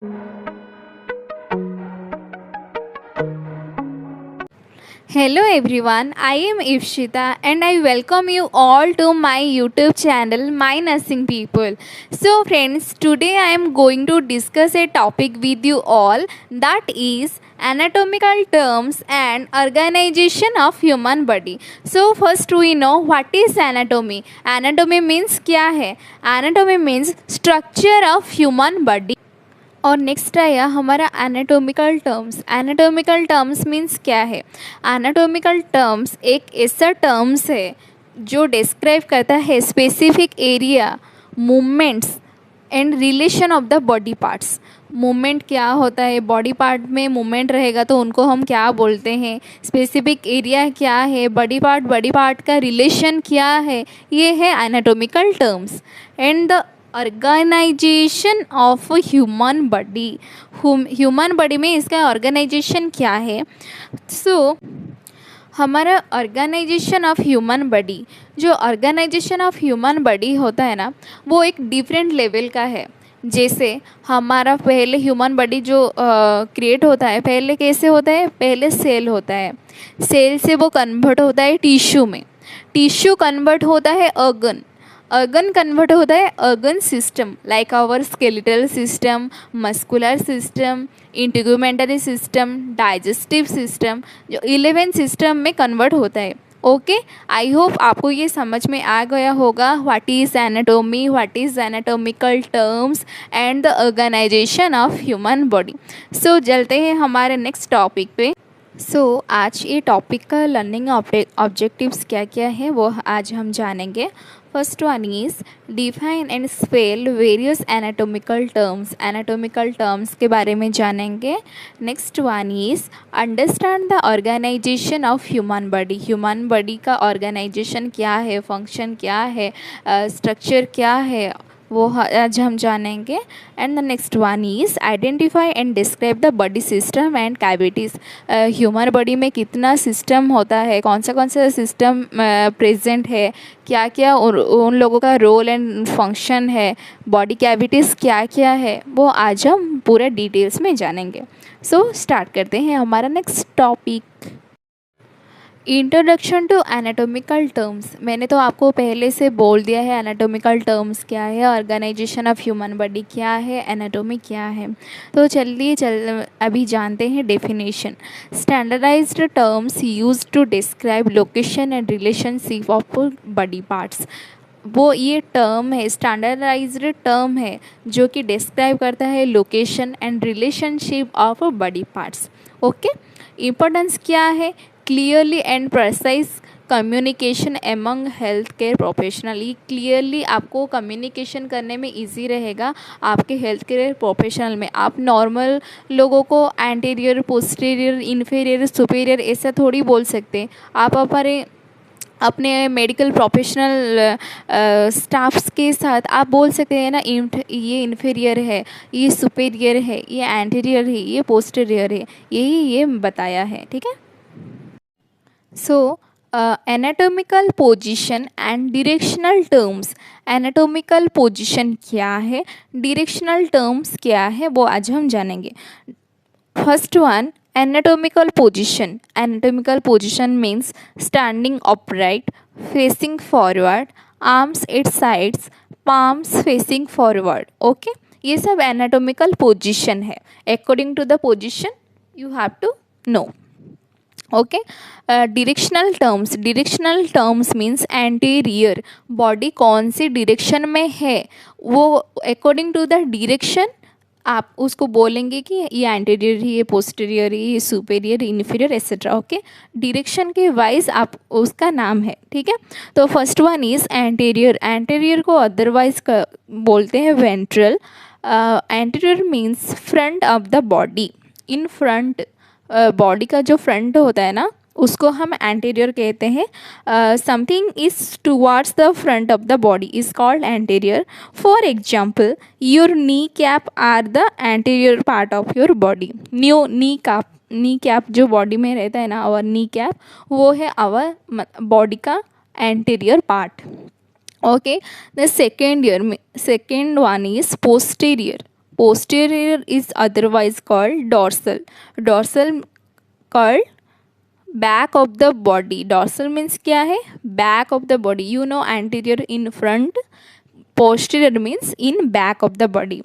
Hello everyone, I am Ifshita and I welcome you all to my YouTube channel My Nursing People. So friends, today I am going to discuss a topic with you all, that is anatomical terms and organization of human body. So first we know what is anatomy. Anatomy means क्या है? Anatomy means structure of human body. और next आया हमारा anatomical terms. Anatomical terms means क्या है? Anatomical terms एक ऐसा terms है जो डिस्क्राइब करता है specific area, movements and relation of the body parts. Movement क्या होता है, बॉडी पार्ट में मूवमेंट रहेगा तो उनको हम क्या बोलते हैं, स्पेसिफिक एरिया क्या है, बॉडी पार्ट का रिलेशन क्या है, ये है anatomical terms. And the organisation of human body. Human body में इसका ऑर्गेनाइजेशन क्या है? सो हमारा ऑर्गेनाइजेशन ऑफ ह्यूमन बॉडी, जो ऑर्गेनाइजेशन ऑफ ह्यूमन बॉडी होता है ना, वो एक डिफरेंट लेवल का है. जैसे हमारा पहले ह्यूमन बॉडी जो क्रिएट होता है, पहले कैसे होता है? पहले सेल होता है, सेल से वो कन्वर्ट होता है टिश्यू में, टिश्यू कन्वर्ट होता है ऑर्गन, ऑर्गन कन्वर्ट होता है organ system, like our skeletal system, muscular system, integumentary system, digestive system, जो 11 सिस्टम में कन्वर्ट होता है. ओके, आई होप आपको ये समझ में आ गया होगा what is anatomy, what is anatomical terms and the organisation of human body. So चलते हैं हमारे नेक्स्ट टॉपिक पे. आज ये टॉपिक का लर्निंग ऑब्जेक्टिव्स क्या क्या है वो आज हम जानेंगे. First one is define and spell various anatomical terms. Anatomical terms के बारे में जानेंगे. Next one is understand the organisation of human body. Human body का ऑर्गेनाइजेशन क्या है, फंक्शन क्या है, स्ट्रक्चर क्या है, वो आज हम जानेंगे. And the next one is identify and describe the body system and cavities. Human body में कितना सिस्टम होता है, कौन सा सिस्टम प्रेजेंट है, क्या क्या उन लोगों का रोल एंड फंक्शन है, बॉडी कैविटीज़ क्या क्या है, वो आज हम पूरे डिटेल्स में जानेंगे. स्टार्ट करते हैं हमारा next topic, introduction to anatomical terms. मैंने तो आपको पहले से बोल दिया है एनाटॉमिकल टर्म्स क्या है, ऑर्गेनाइजेशन ऑफ ह्यूमन बॉडी क्या है, एनाटॉमी क्या है. तो चलिए अभी जानते हैं definition. Standardized terms used to describe location and relationship of body parts. वो ये टर्म है, स्टैंडर्डाइज्ड टर्म है जो कि डिस्क्राइब करता है location and relationship of body parts. Okay, importance क्या है? Clearly and precise communication among health care professional. ये क्लियरली आपको कम्युनिकेशन करने में इजी रहेगा आपके हेल्थ केयर प्रोफेशनल में. आप नॉर्मल लोगों को एंटीरियर, पोस्टीरियर, इन्फीरियर, सुपीरियर ऐसा थोड़ी बोल सकते. आप अपने मेडिकल प्रोफेशनल स्टाफ्स के साथ आप बोल सकते हैं ना, ये इन्फीरियर है, ये सुपीरियर है, ये एंटीरियर है, ये पोस्टीरियर है, ये बताया है. ठीक है. Anatomical position and directional terms. Anatomical position क्या है, डायरेक्शनल टर्म्स क्या है, वो आज हम जानेंगे. First one, anatomical position. Anatomical position means standing upright, facing forward, arms at sides, palms facing forward. Okay, ये सब anatomical position है. According to the position you have to know. Okay, directional terms. Directional terms means anterior. Body कौन सी direction में है वो according to the direction आप उसको बोलेंगे कि ये एंटीरियर ही, ये पोस्टीरियर ही, ये superior, inferior etcetera. Okay, direction के वाइज आप उसका नाम है. ठीक है. तो first one is anterior. Anterior को अदरवाइज बोलते हैं ventral. Anterior means front of the body. In front, body का जो फ्रंट होता है ना, उसको हम एंटीरियर कहते हैं. Something is towards the front of the body is called anterior. For example, your knee cap are the anterior part of your body. Knee cap जो बॉडी में रहता है ना, आवर नी कैप, वो है आवर बॉडी का anterior part. Okay, the second one is posterior. posterior is otherwise called dorsal. Dorsal called back of the body. Dorsal means क्या है? Back of the body. You know, anterior in front, posterior means in back of the body.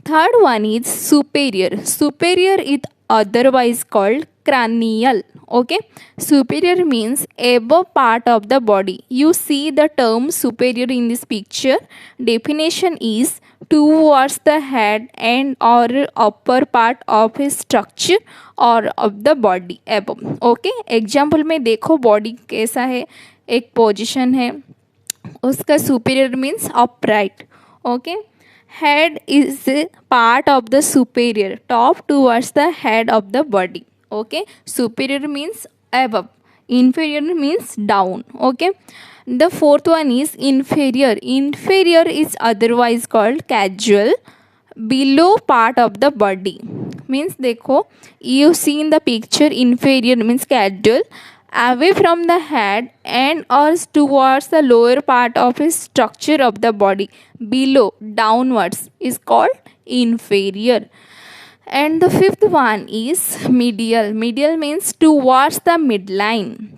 Third one is superior. Superior is otherwise called cranial. Okay, superior means above part of the body. You see the term superior in this picture. Definition is towards the head and or upper part of his structure और of the body above. Okay, example में देखो body कैसा है, एक position है, उसका superior means upright. Okay, head is part of the superior, top towards the head of the body. Okay, superior means above, inferior means down. Okay, the fourth one is inferior. Inferior is otherwise called casual, below part of the body. Means देखो, you see in the picture, inferior means casual, away from the head and or towards the lower part of the structure of the body, below, downwards is called inferior. And the fifth one is medial. Medial means towards the midline.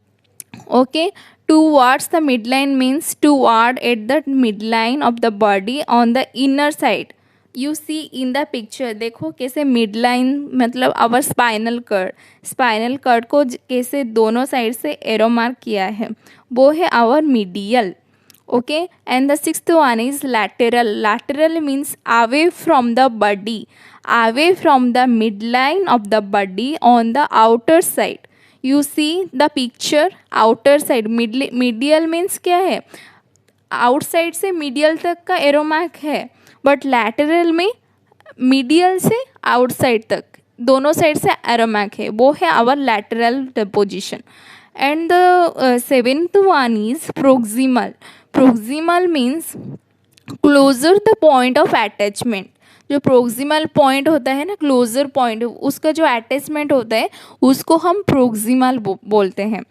Okay, towards the midline means toward at the midline of the body on the inner side. You see in the picture, देखो कैसे midline मतलब our spinal cord. Spinal cord को कैसे दोनों side से arrow mark किया है, वो है our medial. Okay, and the sixth one is lateral. Lateral means away from the body, away from the midline of the body on the outer side. You see the picture, outer side. Medial means क्या है, outside से medial तक का arrow mark है, but lateral में medial से outside तक दोनों साइड से एरो मार्क है, वो है our lateral position. And the seventh one is proximal. Proximal means closer the point of attachment. जो प्रोक्सिमल पॉइंट होता है ना, क्लोजर पॉइंट, उसका जो अटैचमेंट होता है उसको हम प्रोक्सिमल बोलते हैं.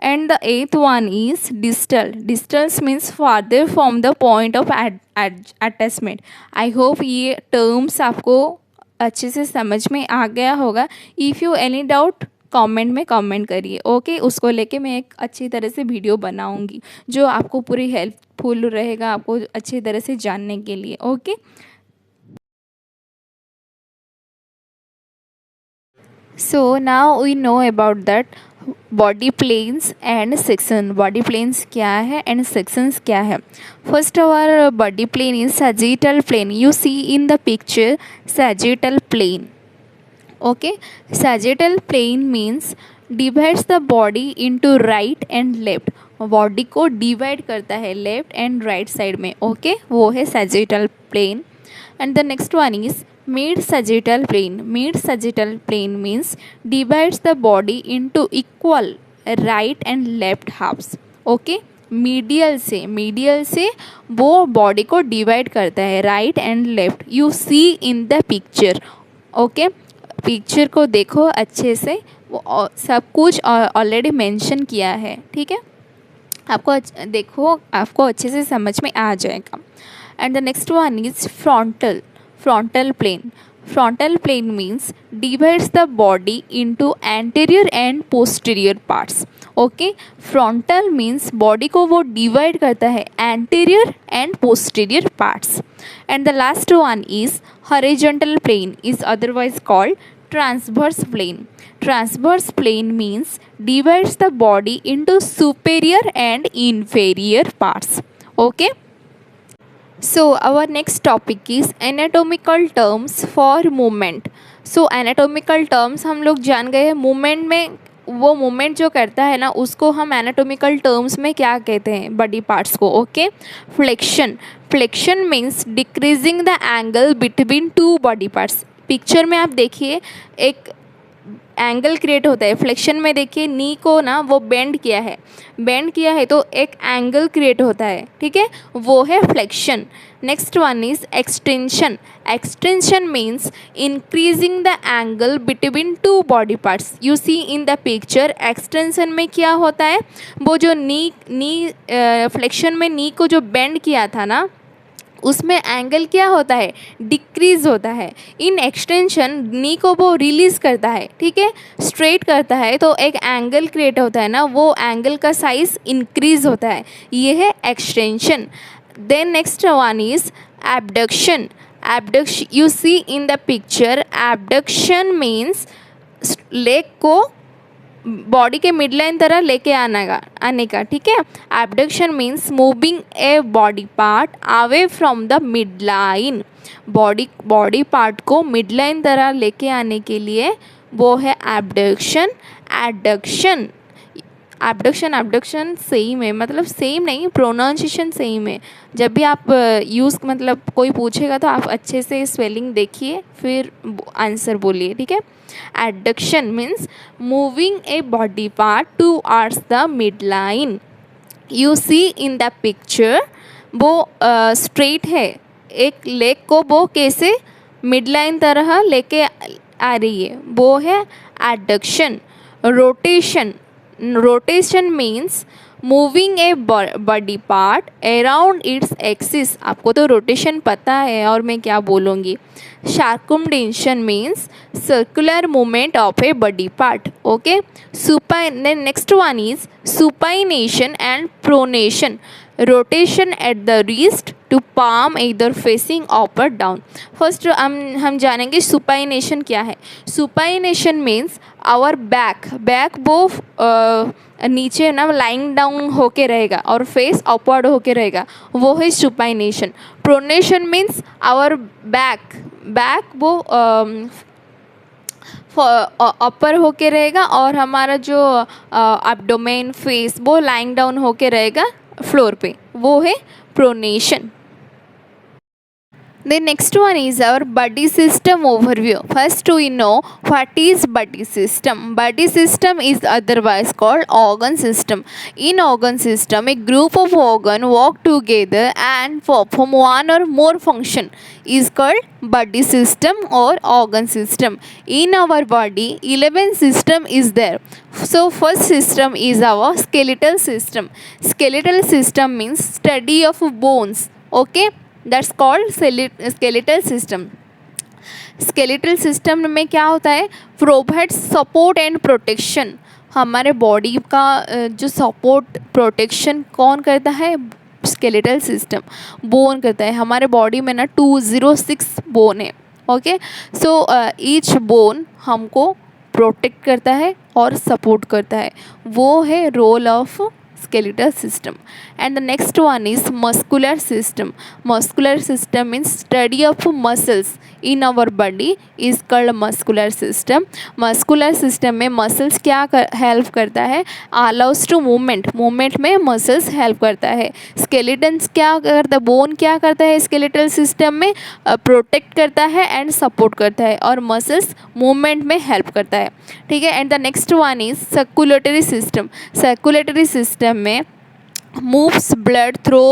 And the other one is distal. Distals means farther from the point of attachment. I hope ये टर्म्स आपको अच्छे से समझ में आ गया होगा. If you any doubt comment में कमेंट करिए. ओके, उसको लेके मैं एक अच्छी तरह से वीडियो बनाऊंगी जो आपको पूरी हेल्पफुल रहेगा, आपको अच्छी तरह से जानने के लिए. Okay, so now we know about that body planes and section. Body planes क्या है and sections क्या है. First our body plane is sagittal plane. You see in the picture sagittal plane. Okay, sagittal plane means divides the body into right and left. Body को divide करता है left and right side में. Okay, वो है sagittal plane. And the next one is mid sagittal plane. Mid sagittal plane means divides the body into equal right and left halves. Okay, medial से वो body को divide करता है right and left. You see in the picture. Okay, picture को देखो अच्छे से, वो सब कुछ ऑलरेडी मेंशन किया है. ठीक है, आपको देखो, आपको अच्छे से समझ में आ जाएगा. And the next one is frontal plane. Frontal plane means divides the body into anterior and posterior parts. Okay, frontal means body को वो divide करता है anterior and posterior parts. And the last one is horizontal plane, is otherwise called transverse plane. Transverse plane means divides the body into superior and inferior parts. Okay, so our next topic is anatomical terms for movement. So anatomical terms हम लोग जान गए हैं. Movement में वो movement जो करता है ना, उसको हम एनाटोमिकल टर्म्स में क्या कहते हैं, बॉडी पार्ट्स को. Okay, flexion. Flexion means decreasing the angle between two body parts. Picture में आप देखिए एक एंगल क्रिएट होता है. फ्लेक्शन में देखिए नी को ना वो बेंड किया है तो एक एंगल क्रिएट होता है. ठीक है, वो है flexion. Next one is extension. Extension means increasing the angle between two body parts. You see in the picture, extension में क्या होता है, वो जो नी फ्लेक्शन में नी को जो बेंड किया था ना, उसमें एंगल क्या होता है, डिक्रीज होता है। इन एक्सटेंशन नी को वो रिलीज करता है, ठीक है, स्ट्रेट करता है, तो एक एंगल क्रिएट होता है ना, वो एंगल का साइज इंक्रीज होता है, ये है extension. Then next one is abduction. Abduction you see in the picture, abduction means leg को बॉडी के मिड लाइन तरह लेके आने का, ठीक है। Abduction means moving a body part away from the mid line. Body part को mid line तरह लेके आने के लिए वो है एबडक्शन। एडक्शन, एबडक्शन सेम है, मतलब सेम नहीं, प्रोनाउंसिएशन सेम है। जब भी आप यूज़ मतलब कोई पूछेगा तो आप अच्छे से स्पेलिंग देखिए फिर आंसर बोलिए, ठीक है। Adduction means moving a body part towards the mid line. You see in the picture, वो स्ट्रेट है, एक लेग को वो कैसे मिड लाइन तरह लेके आ रही है, वो है adduction. Rotation, rotation means moving a body part around its axis. आपको तो रोटेशन पता है और मैं क्या बोलूँगी। Circumduction means circular movement of a body part, okay. Next one is supination and pronation. Rotation at the wrist to palm इधर facing up और डाउन। फर्स्ट हम जानेंगे सुपाइनेशन क्या है। सुपाइनेशन मीन्स आवर बैक वो नीचे ना लाइंग डाउन होके रहेगा और फेस अपवर्ड होके रहेगा, वो है supination. Pronation means our back वो अपर होके रहेगा और हमारा जो एब्डोमेन फेस वो लाइंग डाउन होके रहेगा फ्लोर पे, वो है pronation. The next one is our body system overview. First we know what is body system. Body system is otherwise called organ system. In organ system, a group of organ work together and perform one or more function is called body system or organ system. In our body, 11 system is there. So first system is our skeletal system. Skeletal system means study of bones, okay. That's called skeletal system. Skeletal system में क्या होता है, provide support and protection. हमारे body का जो support protection कौन करता है, स्केलेटल सिस्टम बोन करता है। हमारे बॉडी में ना 206 बोन है, ओके। सो ईच बोन हमको प्रोटेक्ट करता है और सपोर्ट करता है, वो है role of skeletal system. And the next one is muscular system. Muscular system means study of muscles in our body is called muscular system. Muscular system में muscles क्या help करता है, allows to movement में muscles help करता है। skeletons क्या करता है, bone क्या करता है skeletal system में, protect करता है and support करता है, और muscles movement में help करता है, ठीक है। and the next one is circulatory system. circulatory system में moves blood through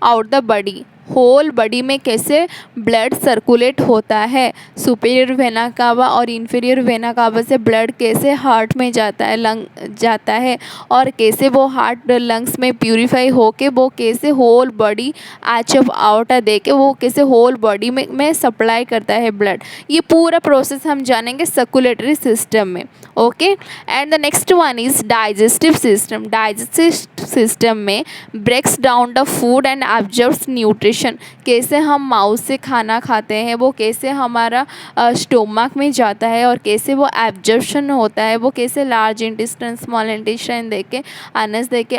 out the body. Whole body में कैसे ब्लड सर्कुलेट होता है, सुपीरियर वेना कावा और इन्फीरियर वेना कावा से ब्लड कैसे हार्ट में जाता है, लंग जाता है, और कैसे वो हार्ट लंग्स में प्यूरिफाई होके वो कैसे होल बॉडी आच ऑफ आउट दे के वो कैसे होल बॉडी में सप्लाई करता है ब्लड। ये पूरा प्रोसेस हम जानेंगे सर्कुलेटरी सिस्टम में, okay. And the next one is digestive system. Digestive system में breaks down the food and absorbs nutrition. कैसे हम माउथ से खाना खाते हैं, वो कैसे हमारा स्टोमक में जाता है और कैसे वो एब्जॉर्प्शन होता है, वो कैसे लार्ज इंटेस्टाइन स्मॉल इंटेस्टाइन देके अनस देके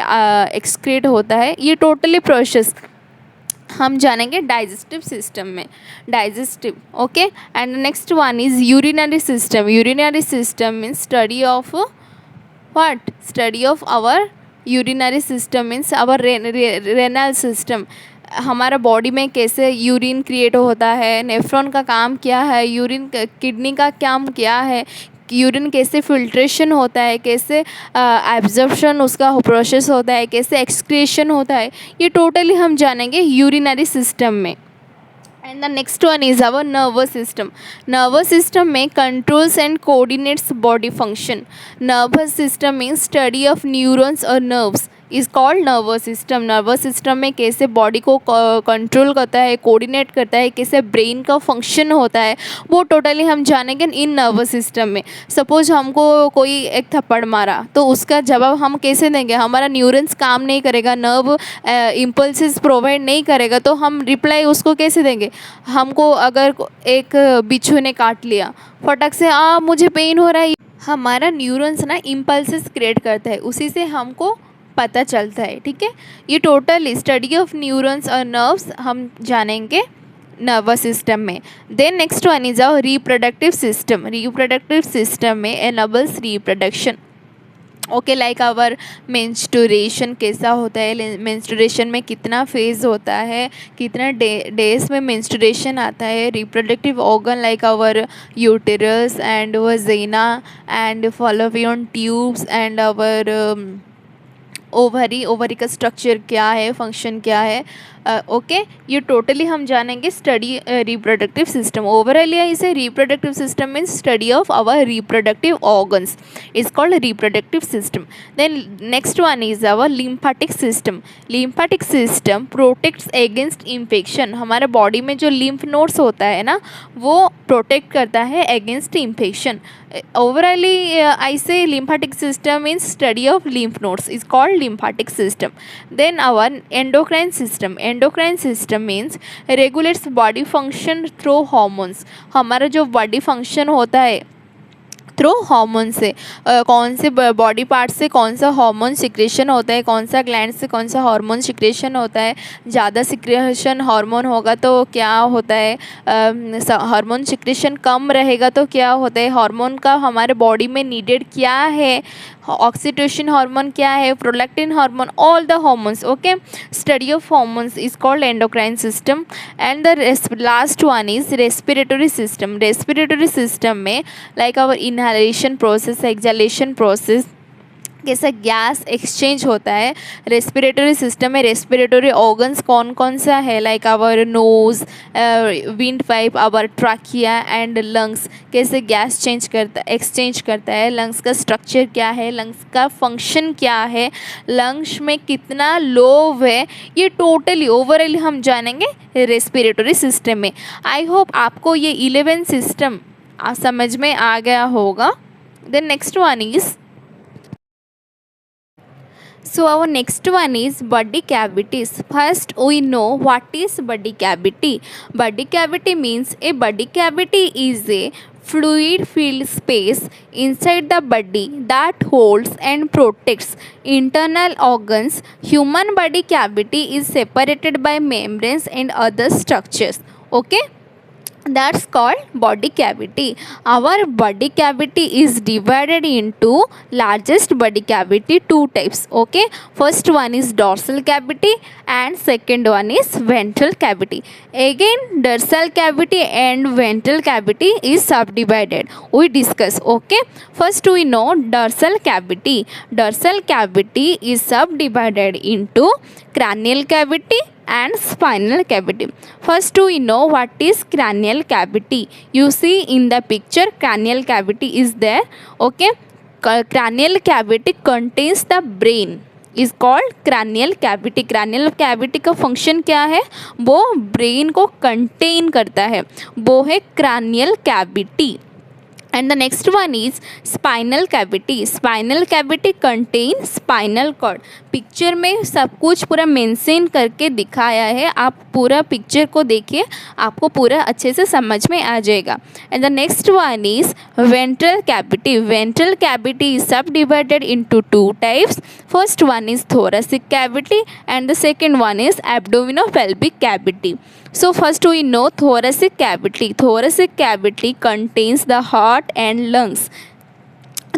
एक्सक्रीट होता है, ये टोटली प्रोसेस हम जानेंगे डाइजेस्टिव सिस्टम में। Digestive, okay. And next one is urinary system. Urinary system means study of what, study of our urinary system means our renal system. हमारा body में कैसे यूरिन क्रिएट होता है, नेफ्रॉन का काम क्या है, यूरिन किडनी का काम क्या है, यूरिन कैसे फिल्ट्रेशन होता है, कैसे एब्जॉर्प्शन उसका प्रोसेस होता है, कैसे एक्सक्रीशन होता है, ये टोटली हम जानेंगे यूरिनरी सिस्टम में। And the next one is our nervous system. Nervous system में controls and coordinates body function. Nervous system means study of neurons और nerves is called nervous system. Nervous system में कैसे body को control करता है, coordinate करता है, कैसे ब्रेन का फंक्शन होता है, वो टोटली हम जानेंगे इन नर्वस सिस्टम में। सपोज हमको कोई एक थप्पड़ मारा तो उसका जवाब हम कैसे देंगे, हमारा न्यूरॉन्स काम नहीं करेगा, नर्व इम्पल्सेस प्रोवाइड नहीं करेगा, तो हम रिप्लाई उसको कैसे देंगे। हमको अगर एक बिच्छू ने काट लिया, फटक से मुझे पेन हो रहा है, हमारा न्यूरॉन्स ना इम्पल्सेस क्रिएट करता है, उसी से हमको पता चलता है। ठीक है, ये टोटल स्टडी ऑफ न्यूरॉन्स और नर्व्स हम जानेंगे नर्वस सिस्टम में। Then next one is our reproductive system. Reproductive system में enables reproduction. Okay, like our menstruation कैसा होता है, मेंस्ट्रुएशन में कितना फेज होता है, कितना डेज में मेंस्ट्रुएशन आता है। Reproductive organ like our uterus and vagina and fallopian tubes and our ovary का स्ट्रक्चर क्या है, फंक्शन क्या है। ओके, ये टोटली हम जानेंगे स्टडी रिप्रोडक्टिव सिस्टम। ओवरऑल इसे reproductive system means study of our reproductive organs is called reproductive system. Then next one is our lymphatic system. Lymphatic system protects against infection. हमारे body में जो lymph nodes होता है ना, वो protect करता है अगेंस्ट इन्फेक्शन। ओवरऑली आई से lymphatic system means study of lymph nodes is called lymphatic system. Then our endocrine system. Endocrine system means regulates body function through hormones. हमारा जो body function होता है थ्रू हार्मोन से, कौन से बॉडी पार्ट से कौन सा हार्मोन सिक्रेशन होता है, कौन सा ग्लैंड से कौन सा हार्मोन सिक्रेशन होता है। ज़्यादा सिक्रेशन हार्मोन होगा तो क्या होता है, हार्मोन सिक्रेशन कम रहेगा तो क्या होता है, हार्मोन का हमारे बॉडी में नीडेड क्या है, ऑक्सीटोसिन हार्मोन क्या है, prolactin hormone, all the hormones. Okay, study of hormones is called endocrine system. And the last one is respiratory system. Respiratory system में like our inhalation process, exhalation process, कैसा gas exchange होता है respiratory system में। Respiratory organs कौन कौन सा है, like our nose, windpipe, our trachea and lungs, कैसे गैस एक्सचेंज करता है, लंग्स का स्ट्रक्चर क्या है, लंग्स का फंक्शन क्या है, लंग्स में कितना लोब है, ये टोटली ओवरऑल हम जानेंगे रेस्पिरेटरी सिस्टम में। आई होप आपको ये 11 सिस्टम समझ में आ गया होगा। Then next one is So our next one is body cavities. First we know what is body cavity. Body cavity means a body cavity is a fluid filled space inside the body that holds and protects internal organs. Human body cavity is separated by membranes and other structures. Okay, that's called body cavity. Our body cavity is divided into largest body cavity, two types. Okay, first one is dorsal cavity and second one is ventral cavity. Again, dorsal cavity and ventral cavity is subdivided, we discuss. Okay, first we know dorsal cavity. Dorsal cavity is subdivided into cranial cavity and spinal cavity. First we know what is cranial cavity. You see in the picture cranial cavity is there. Okay, cranial cavity contains the brain is called cranial cavity. cranial cavity का function क्या है, वो brain को contain करता है, वो है cranial cavity. And the next one is spinal cavity. Spinal cavity contains spinal cord. Picture में सब कुछ पूरा मेंशन करके दिखाया है, आप पूरा पिक्चर को देखिए, आपको पूरा अच्छे से समझ में आ जाएगा. And the next one is ventral cavity. Ventral cavity is subdivided into two types. First one is thoracic cavity and the second one is abdominopelvic cavity. So first we know thoracic cavity. Thoracic cavity contains the heart and lungs.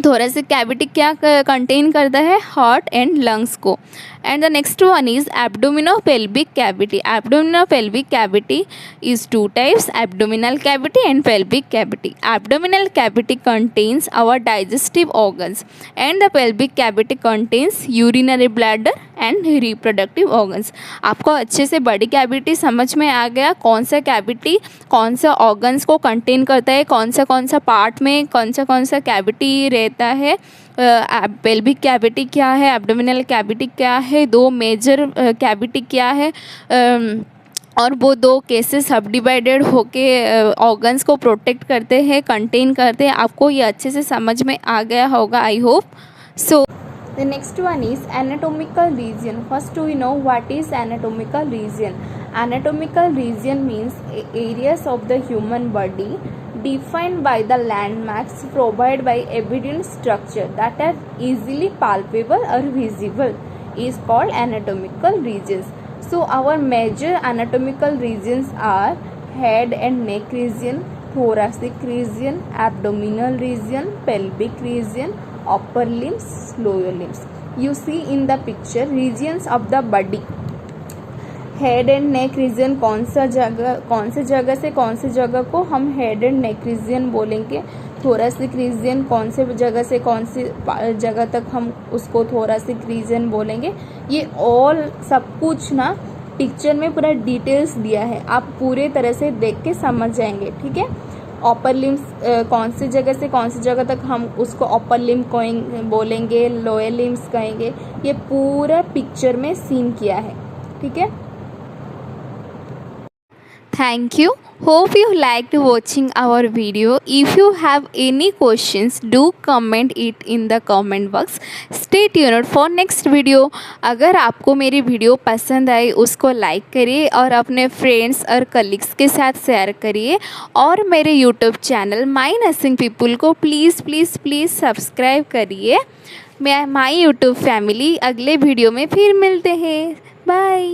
thoracic cavity क्या contain करता है, heart and lungs को. And the next one is abdominopelvic cavity. Abdominopelvic cavity is two types, abdominal cavity and pelvic cavity. Abdominal cavity contains our digestive organs and the pelvic cavity contains urinary bladder and reproductive organs. आपको अच्छे से body cavity समझ में आ गया, कौन सा cavity कौन सा ऑर्गन्स को कंटेन करता है, कौन सा पार्ट में कौन सा कैविटी रहता है, पेल्विक कैविटी क्या है, एब्डोमिनल कैविटी क्या है, दो मेजर कैविटी क्या है, और वो दो केसेस सब डिवाइडेड होके ऑर्गन्स को प्रोटेक्ट करते हैं, कंटेन करते हैं। आपको ये अच्छे से समझ में आ गया होगा, I hope so. The next one is anatomical region. First we know what is anatomical region. Anatomical region means areas of the human body defined by the landmarks provided by evident structure that are easily palpable or visible is called anatomical regions. So our major anatomical regions are head and neck region, thoracic region, abdominal region, pelvic region, upper limbs, lower limbs. You see in the picture regions of the body. Head and neck region कौन से जगह से कौन सी जगह को हम head and neck region बोलेंगे। Thoracic reason कौन से जगह से कौन सी जगह तक हम उसको थोरासिक रीजन बोलेंगे। ये ऑल सब कुछ ना पिक्चर में पूरा डिटेल्स दिया है, आप पूरे तरह से देख के समझ जाएंगे, ठीक है। अपर लिम्स कौन सी जगह से कौन सी जगह तक हम उसको अपर लिम बोलेंगे, लोअर लिम्स कहेंगे, ये पूरा पिक्चर में सीन किया है, ठीक है। Thank you. Hope you liked watching our video. If you have any questions, do comment it in the comment box. Stay tuned for next video. अगर आपको मेरी वीडियो पसंद आई उसको लाइक करिए और अपने फ्रेंड्स और कलीग्स के साथ शेयर करिए, और मेरे YouTube channel my nursing people को प्लीज़ प्लीज़ प्लीज़ सब्सक्राइब करिए। मैं माई यूट्यूब फैमिली अगले वीडियो में फिर मिलते हैं। बाय।